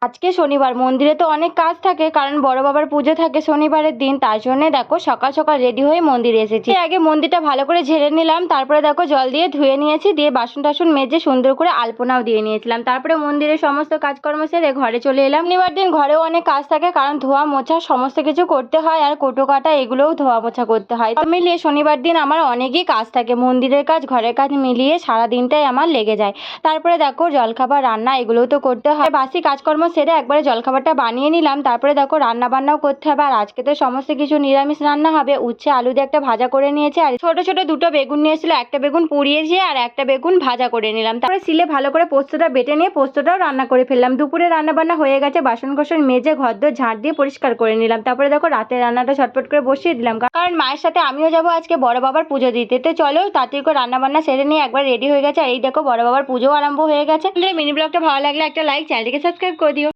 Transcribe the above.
আজকে শনিবার, মন্দিরে তো অনেক কাজ থাকে কারণ বড় বাবার পুজো থাকে শনিবারের দিন। তার জন্য দেখো সকাল সকাল রেডি হয়ে মন্দিরে এসেছি। আগে মন্দিরটা ভালো করে ঝেড়ে নিলাম, তারপরে দেখো জল দিয়ে ধুয়ে নিয়েছি, দিয়ে বাসন টাসন মেজে সুন্দর করে আলপনাও দিয়ে নিয়েছিলাম। তারপরে মন্দিরের সমস্ত কাজকর্ম সেরে ঘরে চলে এলাম। শনিবার দিন ঘরেও অনেক কাজ থাকে কারণ ধোয়া মোছা সমস্ত কিছু করতে হয়, আর কোটো কাটা এগুলোও ধোয়া মোছা করতে হয়। সব মিলিয়ে শনিবার দিন আমার অনেকই কাজ থাকে, মন্দিরের কাজ ঘরের কাজ মিলিয়ে সারা দিনটাই আমার লেগে যায়। তারপরে দেখো জলখাবার রান্না এগুলোও তো করতে হয়, বাসি কাজকর্ম সেরে একবারে জলখাবারটা বানিয়ে নিলাম। তারপরে দেখো রান্না বান্নাও করতে হবে, আর আজকে তো সমস্ত কিছু নিরামিষ রান্না হবে। উচ্ছে আলু দিয়ে একটা ভাজা করে নিয়েছি, আর ছোট ছোট দুটো বেগুন নিয়েছিল, একটা বেগুন পুড়িয়েছি আর একটা বেগুন ভাজা করে নিলাম। তারপরে সিলে ভালো করে পোস্তটা বেটে নিয়ে পোস্তটাও রান্না করে ফেললাম। দুপুরে রান্না বান্না হয়ে গেছে, বাসন কোসন মেজে ঘরদোর ঝাঁট দিয়ে পরিষ্কার করে নিলাম। তারপরে দেখো রাতের রান্নাটা ছটপট করে বসিয়ে দিলাম, কারণ মায়ের সাথে আমিও যাবো আজকে বড় বাবার পুজো দিতে। তো চলো তাড়াতাড়ি করে রান্না বান্না সেরে নিয়ে একবার রেডি হয়ে গেছে, আর এই দেখো বড় বাবার পুজো আরম্ভ হয়ে গেছে। মিনি ব্লগটা ভালো লাগলে একটা লাইক, চ্যানেলটিকে সাবস্ক্রাইব করে দিও।